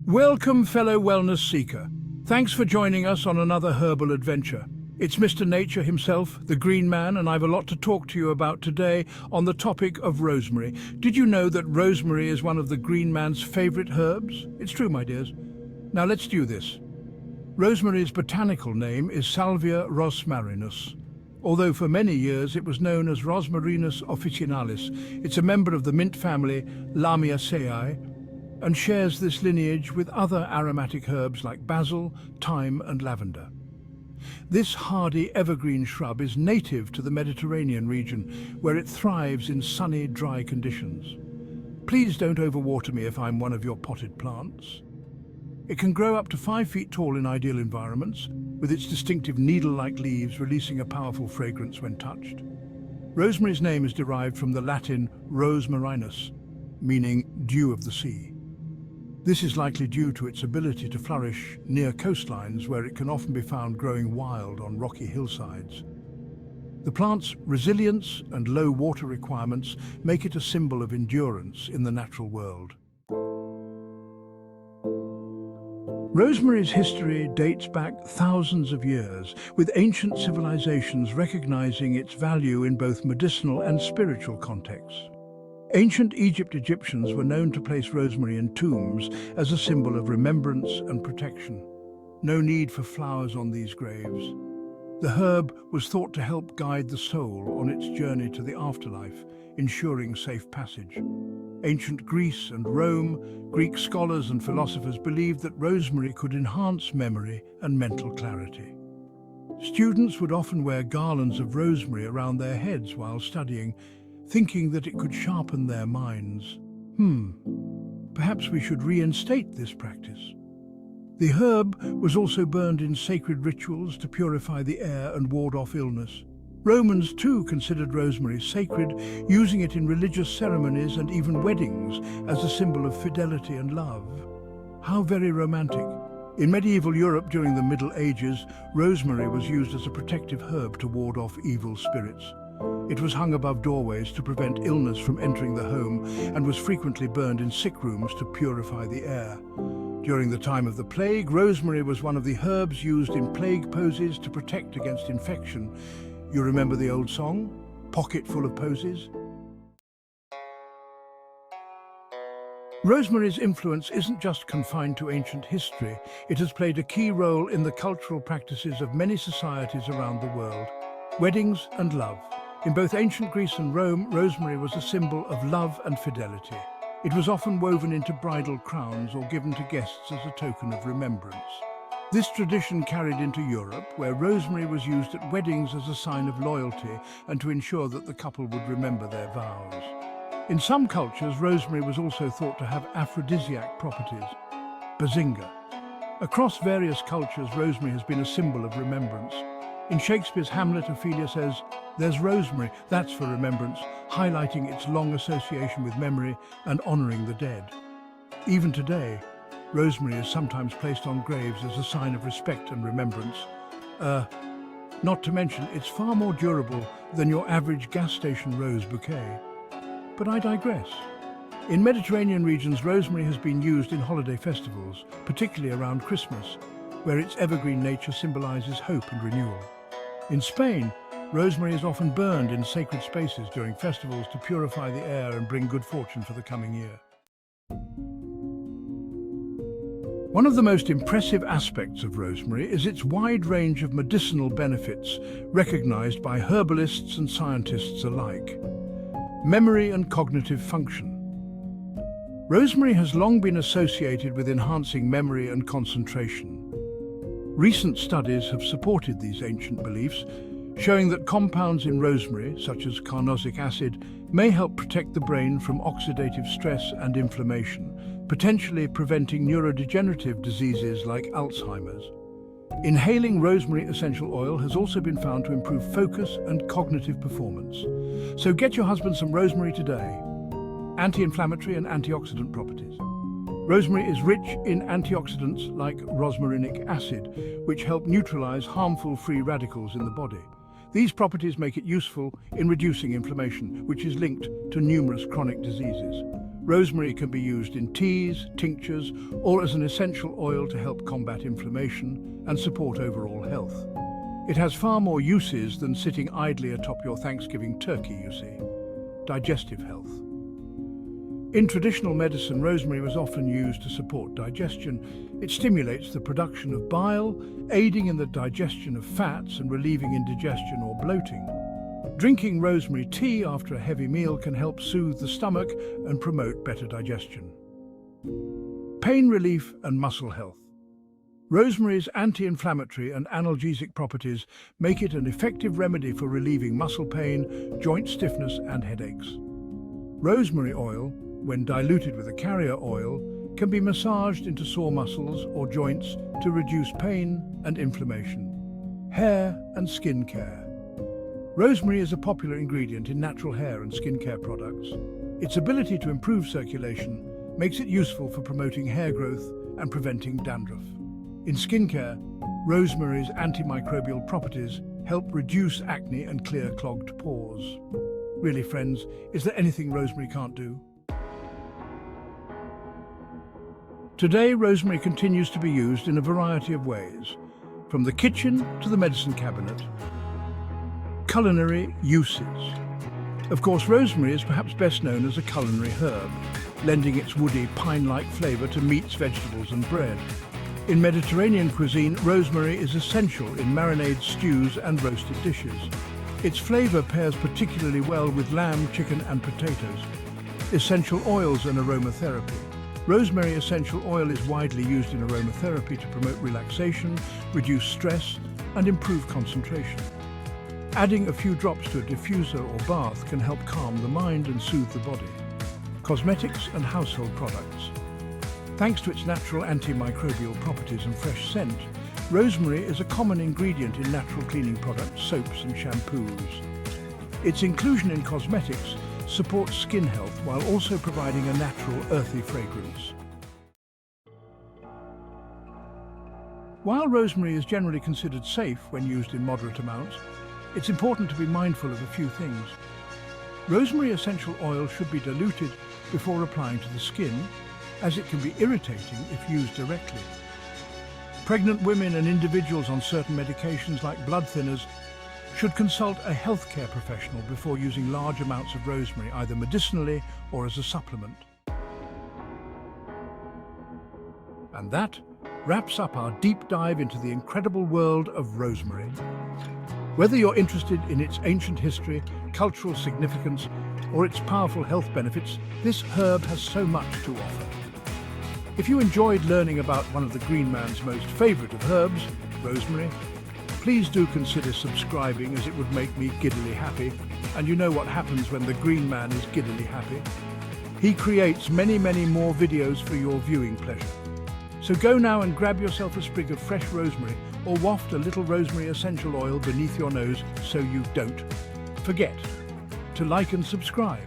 Welcome, fellow wellness seeker. Thanks for joining us on another herbal adventure. It's Mr. Nature himself, the Green Man, and I've a lot to talk to you about today on the topic of rosemary. Did you know that rosemary is one of the Green Man's favorite herbs? It's true, my dears. Now let's do this. Rosemary's botanical name is Salvia rosmarinus, although for many years it was known as Rosemarys officinalis. It's a member of the mint family Lamiaceae and shares this lineage with other aromatic herbs like basil, thyme and lavender. This hardy evergreen shrub is native to the Mediterranean region, where it thrives in sunny, dry conditions. Please don't overwater me if I'm one of your potted plants. It can grow up to 5 feet tall in ideal environments, with its distinctive needle-like leaves releasing a powerful fragrance when touched. Rosemary's name is derived from the Latin rosmarinus, meaning dew of the sea. This is likely due to its ability to flourish near coastlines, where it can often be found growing wild on rocky hillsides. The plant's resilience and low water requirements make it a symbol of endurance in the natural world. Rosemary's history dates back thousands of years, with ancient civilizations recognizing its value in both medicinal and spiritual contexts. Ancient Egyptians were known to place rosemary in tombs as a symbol of remembrance and protection. No need for flowers on these graves. The herb was thought to help guide the soul on its journey to the afterlife, ensuring safe passage. Ancient Greece and Rome, Greek scholars and philosophers believed that rosemary could enhance memory and mental clarity. Students would often wear garlands of rosemary around their heads while studying, thinking that it could sharpen their minds. Perhaps we should reinstate this practice. The herb was also burned in sacred rituals to purify the air and ward off illness. Romans too considered rosemary sacred, using it in religious ceremonies and even weddings as a symbol of fidelity and love. How very romantic. In medieval Europe during the Middle Ages, rosemary was used as a protective herb to ward off evil spirits. It was hung above doorways to prevent illness from entering the home and was frequently burned in sick rooms to purify the air. During the time of the plague, rosemary was one of the herbs used in plague poses to protect against infection. You remember the old song, "Pocket Full of Posies"? Rosemary's influence isn't just confined to ancient history. It has played a key role in the cultural practices of many societies around the world. Weddings and love. In both ancient Greece and Rome, rosemary was a symbol of love and fidelity. It was often woven into bridal crowns or given to guests as a token of remembrance. This tradition carried into Europe, where rosemary was used at weddings as a sign of loyalty and to ensure that the couple would remember their vows. In some cultures, rosemary was also thought to have aphrodisiac properties. Bazinga. Across various cultures, rosemary has been a symbol of remembrance. In Shakespeare's Hamlet, Ophelia says, "There's rosemary, that's for remembrance," highlighting its long association with memory and honouring the dead. Even today, rosemary is sometimes placed on graves as a sign of respect and remembrance. Not to mention, it's far more durable than your average gas station rose bouquet. But I digress. In Mediterranean regions, rosemary has been used in holiday festivals, particularly around Christmas, where its evergreen nature symbolises hope and renewal. In Spain, rosemary is often burned in sacred spaces during festivals to purify the air and bring good fortune for the coming year. One of the most impressive aspects of rosemary is its wide range of medicinal benefits, recognized by herbalists and scientists alike. Memory and cognitive function. Rosemary has long been associated with enhancing memory and concentration. Recent studies have supported these ancient beliefs, showing that compounds in rosemary, such as carnosic acid, may help protect the brain from oxidative stress and inflammation, potentially preventing neurodegenerative diseases like Alzheimer's. Inhaling rosemary essential oil has also been found to improve focus and cognitive performance. So get your husband some rosemary today. Anti-inflammatory and antioxidant properties. Rosemary is rich in antioxidants like rosmarinic acid, which help neutralize harmful free radicals in the body. These properties make it useful in reducing inflammation, which is linked to numerous chronic diseases. Rosemary can be used in teas, tinctures, or as an essential oil to help combat inflammation and support overall health. It has far more uses than sitting idly atop your Thanksgiving turkey, you see. Digestive health. In traditional medicine, rosemary was often used to support digestion. It stimulates the production of bile, aiding in the digestion of fats and relieving indigestion or bloating. Drinking rosemary tea after a heavy meal can help soothe the stomach and promote better digestion. Pain relief and muscle health. Rosemary's anti-inflammatory and analgesic properties make it an effective remedy for relieving muscle pain, joint stiffness and headaches. Rosemary oil, when diluted with a carrier oil, can be massaged into sore muscles or joints to reduce pain and inflammation. Hair and skin care. Rosemary is a popular ingredient in natural hair and skincare products. Its ability to improve circulation makes it useful for promoting hair growth and preventing dandruff. In skincare, rosemary's antimicrobial properties help reduce acne and clear clogged pores. Really, friends, is there anything rosemary can't do? Today, rosemary continues to be used in a variety of ways, from the kitchen to the medicine cabinet. Culinary uses. Of course, rosemary is perhaps best known as a culinary herb, lending its woody, pine-like flavor to meats, vegetables, and bread. In Mediterranean cuisine, rosemary is essential in marinades, stews, and roasted dishes. Its flavor pairs particularly well with lamb, chicken, and potatoes. Essential oils and aromatherapy. Rosemary essential oil is widely used in aromatherapy to promote relaxation, reduce stress, and improve concentration. Adding a few drops to a diffuser or bath can help calm the mind and soothe the body. Cosmetics and household products. Thanks to its natural antimicrobial properties and fresh scent, rosemary is a common ingredient in natural cleaning products, soaps and shampoos. Its inclusion in cosmetics supports skin health while also providing a natural, earthy fragrance. While rosemary is generally considered safe when used in moderate amounts, it's important to be mindful of a few things. Rosemary essential oil should be diluted before applying to the skin, as it can be irritating if used directly. Pregnant women and individuals on certain medications like blood thinners should consult a healthcare professional before using large amounts of rosemary, either medicinally or as a supplement. And that wraps up our deep dive into the incredible world of rosemary. Whether you're interested in its ancient history, cultural significance, or its powerful health benefits, this herb has so much to offer. If you enjoyed learning about one of the green man's most favorite of herbs, rosemary, please do consider subscribing, as it would make me giddily happy. And you know what happens when the green man is giddily happy. He creates many, many more videos for your viewing pleasure. So go now and grab yourself a sprig of fresh rosemary or waft a little rosemary essential oil beneath your nose so you don't forget to like and subscribe.